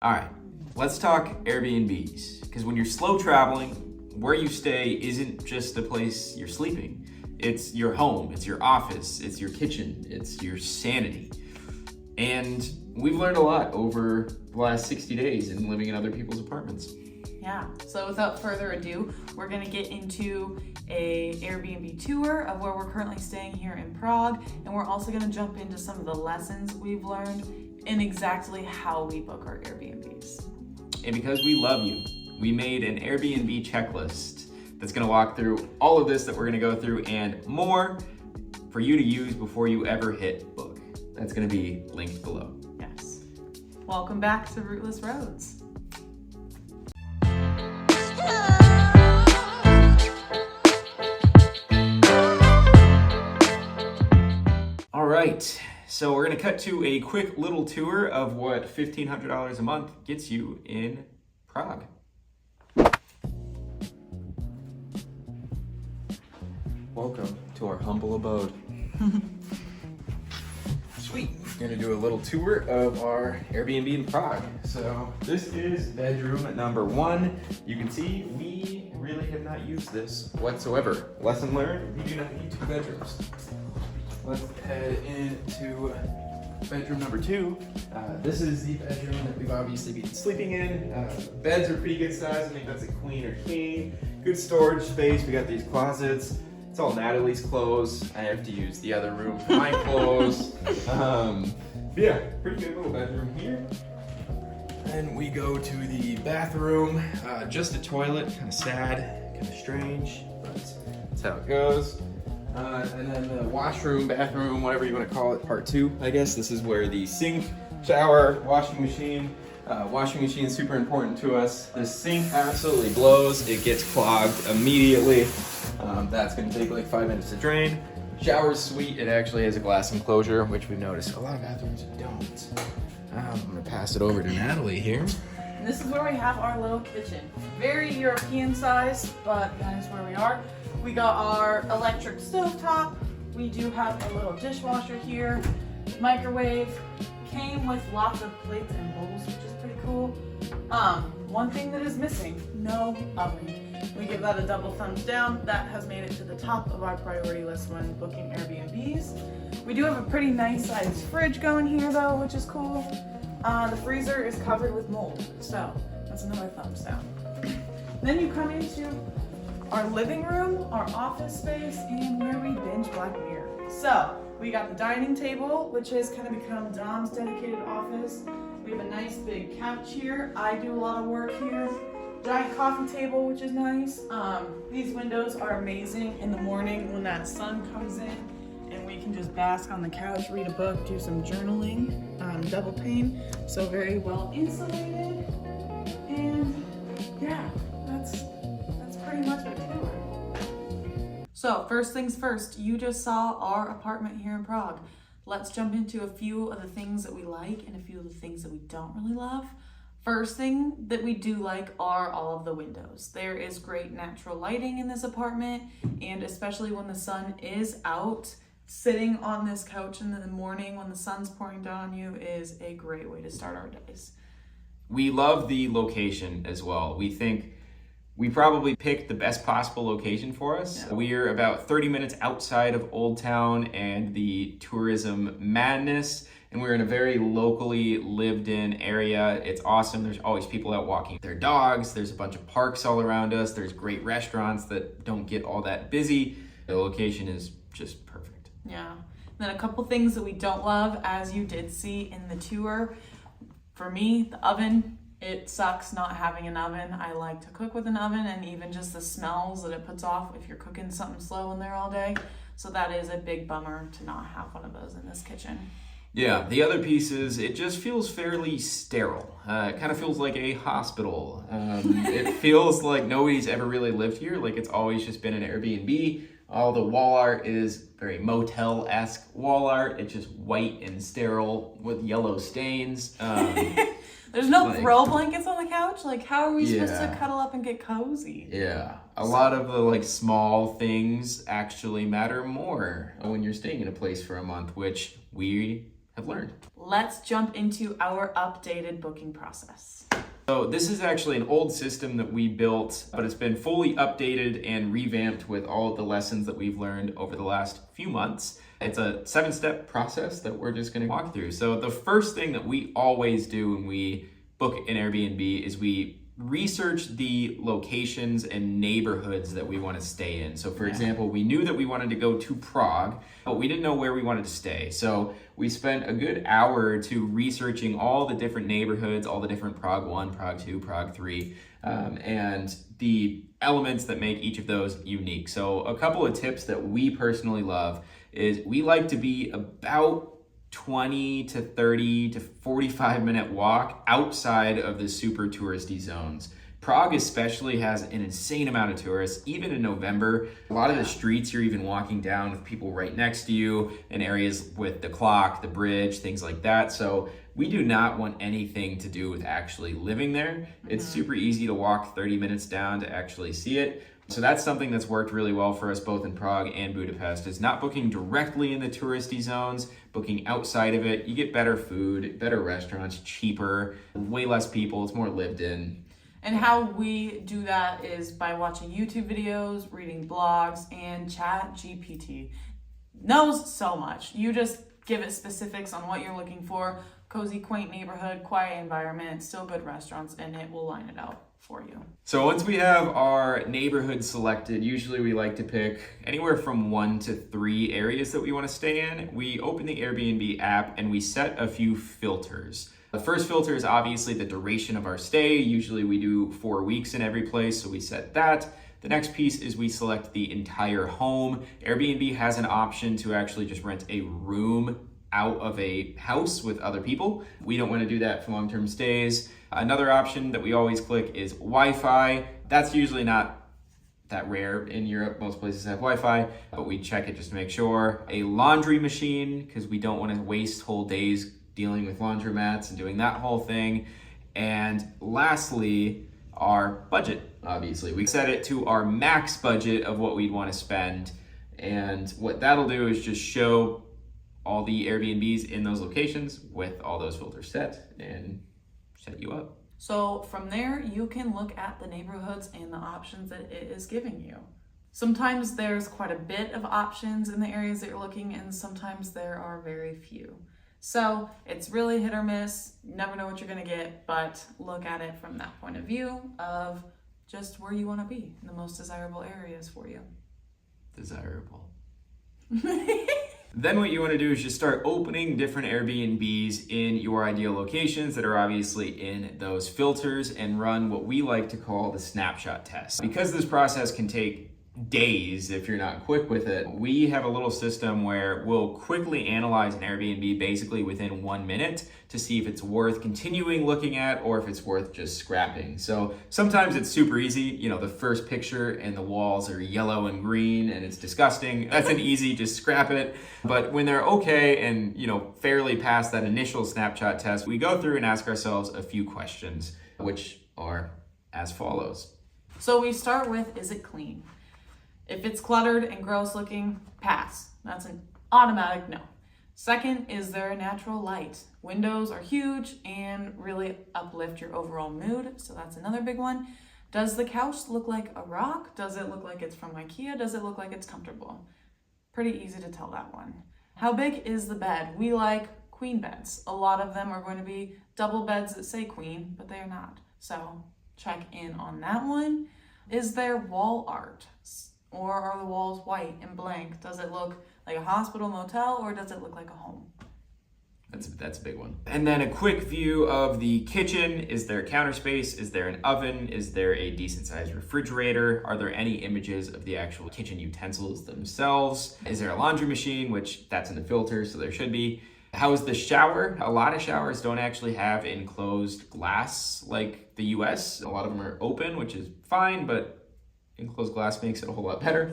All right, let's talk Airbnbs. Because when you're slow traveling, where you stay isn't just the place you're sleeping. It's your home, it's your office, it's your kitchen, it's your sanity. And we've learned a lot over the last 60 days in living in other people's apartments. Yeah, so without further ado, we're gonna get into a Airbnb tour of where we're currently staying here in Prague, and we're also gonna jump into some of the lessons we've learned in exactly how we book our Airbnbs. And because we love you, we made an Airbnb checklist that's gonna walk through all of this that we're gonna go through and more for you to use before you ever hit book. That's gonna be linked below. Yes. Welcome back to Rootless Roads. All right, so we're gonna cut to a quick little tour of what $1,500 a month gets you in Prague. Welcome to our humble abode. Sweet. We're gonna do a little tour of our Airbnb in Prague. So this is bedroom number 1. You can see we really have not used this whatsoever. Lesson learned, we do not need 2 bedrooms. Let's head into bedroom number 2. This is the bedroom that we've obviously been sleeping in. Beds are pretty good size. I think that's a queen or king. Good storage space. We got these closets. It's all Natalie's clothes. I have to use the other room for my clothes. Yeah, pretty good little bedroom here. Then we go to the bathroom. Just a toilet, kind of sad, kind of strange, but that's how it goes. And then the washroom, bathroom, whatever you want to call it, part 2, I guess. This is where the sink, shower, washing machine is super important to us. The sink absolutely blows. It gets clogged immediately. That's gonna take like 5 minutes to drain. Shower's sweet. It actually has a glass enclosure, which we've noticed a lot of bathrooms don't. I'm gonna pass it over to Natalie here. And this is where we have our little kitchen. Very European size, but that is where we are. We got our electric stovetop. We do have a little dishwasher here. Microwave. Came with lots of plates and bowls, which is pretty cool. One thing that is missing, no oven. We give that a double thumbs down. That has made it to the top of our priority list when booking Airbnbs. We do have a pretty nice sized fridge going here though, which is cool. The freezer is covered with mold, so that's another thumbs down. Then you come into our living room, our office space, and where we binge Black Mirror. So we got the dining table, which has kind of become Dom's dedicated office. We have a nice big couch here. I do a lot of work here. Giant coffee table, which is nice. These windows are amazing in the morning when that sun comes in and we can just bask on the couch, read a book, do some journaling, double pane. So very well insulated. And yeah, that's pretty much our tour. So first things first, you just saw our apartment here in Prague. Let's jump into a few of the things that we like and a few of the things that we don't really love. First thing that we do like are all of the windows. There is great natural lighting in this apartment, and especially when the sun is out, sitting on this couch in the morning when the sun's pouring down on you is a great way to start our days. We love the location as well. We think we probably picked the best possible location for us. Yeah. We're about 30 minutes outside of Old Town and the tourism madness, and we're in a very locally lived in area. It's awesome. There's always people out walking their dogs. There's a bunch of parks all around us. There's great restaurants that don't get all that busy. The location is just perfect. Yeah. And then a couple things that we don't love, as you did see in the tour. For me, the oven. It sucks not having an oven. I like to cook with an oven, and even just the smells that it puts off if you're cooking something slow in there all day. So that is a big bummer to not have one of those in this kitchen. Yeah, the other piece is it just feels fairly sterile. It kind of feels like a hospital. It feels like nobody's ever really lived here. Like it's always just been an Airbnb. All the wall art is very motel-esque wall art. It's just white and sterile with yellow stains. There's no throw blankets on the couch. Like, how are we supposed to cuddle up and get cozy? Yeah, a lot of the small things actually matter more when you're staying in a place for a month, which we have learned. Let's jump into our updated booking process. So this is actually an old system that we built, but it's been fully updated and revamped with all of the lessons that we've learned over the last few months. It's a 7-step process that we're just going to walk through. So the first thing that we always do when we book an Airbnb is we research the locations and neighborhoods that we want to stay in. So for example, we knew that we wanted to go to Prague, but we didn't know where we wanted to stay. So we spent a good hour or two researching all the different neighborhoods, all the different Prague 1, Prague 2, Prague 3, and the elements that make each of those unique. So a couple of tips that we personally love is we like to be about 20 to 30 to 45 minute walk outside of the super touristy zones. Prague especially has an insane amount of tourists, even in November. A lot of the streets you're even walking down with people right next to you in areas with the clock, the bridge, things like that. So we do not want anything to do with actually living there. It's super easy to walk 30 minutes down to actually see it. So that's something that's worked really well for us both in Prague and Budapest, is not booking directly in the touristy zones, booking outside of it. You get better food, better restaurants, cheaper, way less people, it's more lived in. And how we do that is by watching YouTube videos, reading blogs, and ChatGPT knows so much. You just give it specifics on what you're looking for, cozy, quaint neighborhood, quiet environment, still good restaurants, and it will line it out for you. So once we have our neighborhood selected, usually we like to pick anywhere from 1 to 3 areas that we want to stay in. We open the Airbnb app and we set a few filters. The first filter is obviously the duration of our stay. Usually we do 4 weeks in every place, so we set that. The next piece is we select the entire home. Airbnb has an option to actually just rent a room out of a house with other people. We don't want to do that for long-term stays. Another option that we always click is Wi-Fi. That's usually not that rare in Europe. Most places have Wi-Fi, but we check it just to make sure. A laundry machine, because we don't want to waste whole days dealing with laundromats and doing that whole thing. And lastly, our budget, obviously. We set it to our max budget of what we'd want to spend. And what that'll do is just show all the Airbnbs in those locations with all those filters set and set you up. So from there, you can look at the neighborhoods and the options that it is giving you. Sometimes there's quite a bit of options in the areas that you're looking, and sometimes there are very few. So it's really hit or miss. You never know what you're gonna get, but look at it from that point of view of just where you wanna be in the most desirable areas for you. Desirable. Then what you want to do is just start opening different Airbnbs in your ideal locations that are obviously in those filters and run what we like to call the snapshot test. Because this process can take days if you're not quick with it, we have a little system where we'll quickly analyze an Airbnb basically within 1 minute to see if it's worth continuing looking at or if it's worth just scrapping. So sometimes it's super easy. You know, the first picture and the walls are yellow and green and it's disgusting. That's an easy, just scrap it. But when they're okay and, you know, fairly past that initial snapshot test, we go through and ask ourselves a few questions, which are as follows. So we start with, is it clean? If it's cluttered and gross looking, pass. That's an automatic no. Second, is there a natural light? Windows are huge and really uplift your overall mood, so that's another big one. Does the couch look like a rock? Does it look like it's from IKEA? Does it look like it's comfortable? Pretty easy to tell that one. How big is the bed? We like queen beds. A lot of them are going to be double beds that say queen, but they are not. So check in on that one. Is there wall art? Or are the walls white and blank? Does it look like a hospital motel or does it look like a home? That's a big one. And then a quick view of the kitchen. Is there counter space? Is there an oven? Is there a decent sized refrigerator? Are there any images of the actual kitchen utensils themselves? Is there a laundry machine, which that's in the filter, so there should be. How is the shower? A lot of showers don't actually have enclosed glass like the US. A lot of them are open, which is fine, but enclosed glass makes it a whole lot better.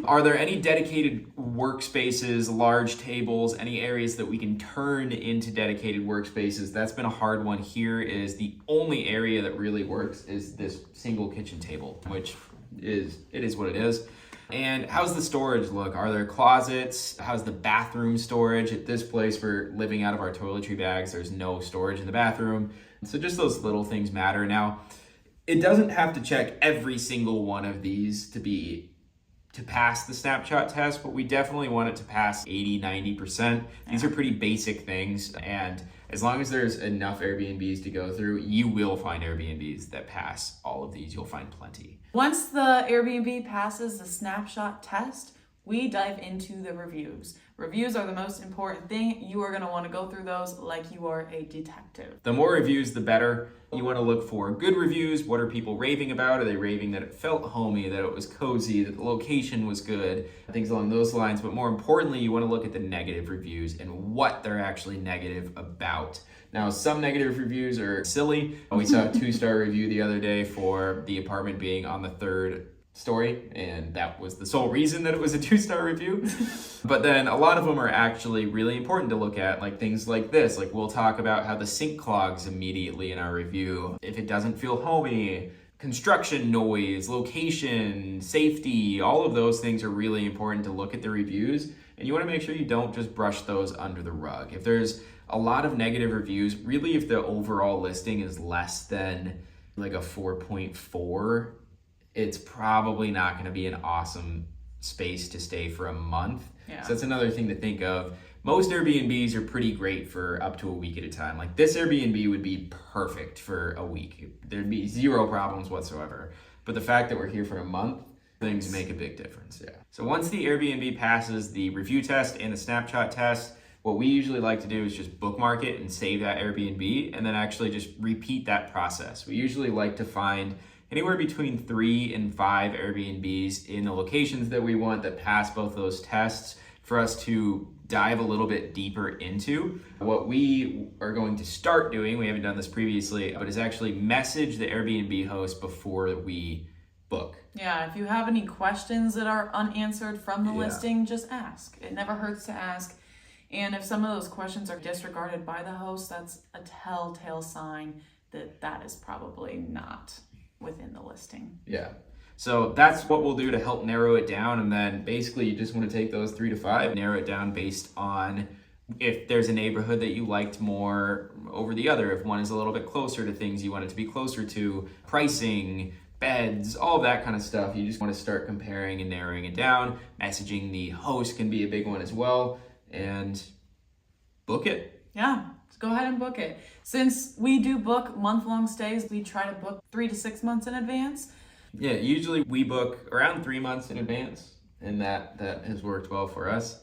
Are there any dedicated workspaces, large tables, any areas that we can turn into dedicated workspaces? That's been a hard one here. Is the only area that really works is this single kitchen table, which is what it is. And how's the storage look? Are there closets? How's the bathroom storage? At this place, we're living out of our toiletry bags. There's no storage in the bathroom. So just those little things matter. Now, it doesn't have to check every single one of these to pass the Snapshot test, but we definitely want it to pass 80-90%. These are pretty basic things, and as long as there's enough Airbnbs to go through, you will find Airbnbs that pass all of these. You'll find plenty. Once the Airbnb passes the Snapshot test, we dive into the reviews. Reviews are the most important thing. You are going to want to go through those like you are a detective. The more reviews, the better. You want to look for good reviews. What are people raving about? Are they raving that it felt homey, that it was cozy, that the location was good, things along those lines. But more importantly, you want to look at the negative reviews and what they're actually negative about. Now, some negative reviews are silly. We saw a 2-star review the other day for the apartment being on the 3rd story, and that was the sole reason that it was a 2-star review. But then a lot of them are actually really important to look at, like things like this. Like, we'll talk about how the sink clogs immediately in our review, if it doesn't feel homey, construction noise, location, safety, all of those things are really important to look at the reviews, and you want to make sure you don't just brush those under the rug. If there's a lot of negative reviews, really, if the overall listing is less than like a 4.4, it's probably not going to be an awesome space to stay for a month. Yeah. So that's another thing to think of. Most Airbnbs are pretty great for up to a week at a time. Like, this Airbnb would be perfect for a week. There'd be 0 problems whatsoever. But the fact that we're here for a month, things make a big difference. Yeah. So once the Airbnb passes the review test and the Snapshot test, what we usually like to do is just bookmark it and save that Airbnb, and then actually just repeat that process. We usually like to find anywhere between 3 and 5 Airbnbs in the locations that we want that pass both those tests for us to dive a little bit deeper into. What we are going to start doing, we haven't done this previously, but is actually message the Airbnb host before we book. Yeah, if you have any questions that are unanswered from the listing, just ask. It never hurts to ask. And if some of those questions are disregarded by the host, that's a telltale sign that that is probably not within the listing. Yeah. So that's what we'll do to help narrow it down. And then basically you just want to take those 3 to 5, narrow it down based on if there's a neighborhood that you liked more over the other, if one is a little bit closer to things you want it to be closer to, pricing, beds, all of that kind of stuff. You just want to start comparing and narrowing it down. Messaging the host can be a big one as well. And book it. Yeah. Go ahead and book it. Since we do book month-long stays, we try to book 3 to 6 months in advance. Yeah, usually we book around 3 months in advance, and that has worked well for us.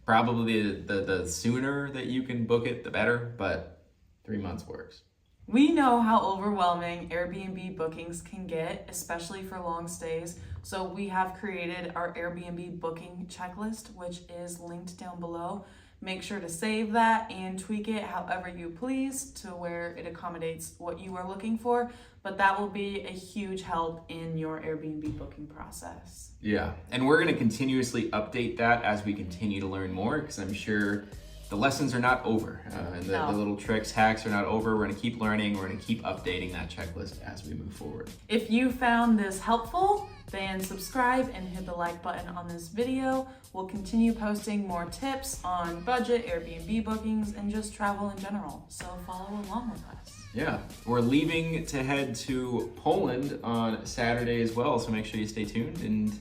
Probably the sooner that you can book it, the better, but 3 months works. We know how overwhelming Airbnb bookings can get, especially for long stays. So we have created our Airbnb Booking Checklist, which is linked down below. Make sure to save that and tweak it however you please to where it accommodates what you are looking for. But that will be a huge help in your Airbnb booking process. Yeah, and we're going to continuously update that as we continue to learn more, because I'm sure the lessons are not over. And the little tricks, hacks are not over. We're going to keep learning. We're going to keep updating that checklist as we move forward. If you found this helpful, then subscribe and hit the like button on this video. We'll continue posting more tips on budget, Airbnb bookings, and just travel in general. So follow along with us. Yeah, we're leaving to head to Poland on Saturday as well. So make sure you stay tuned and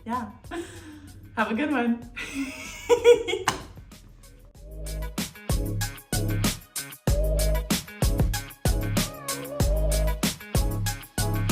yeah, have a good one.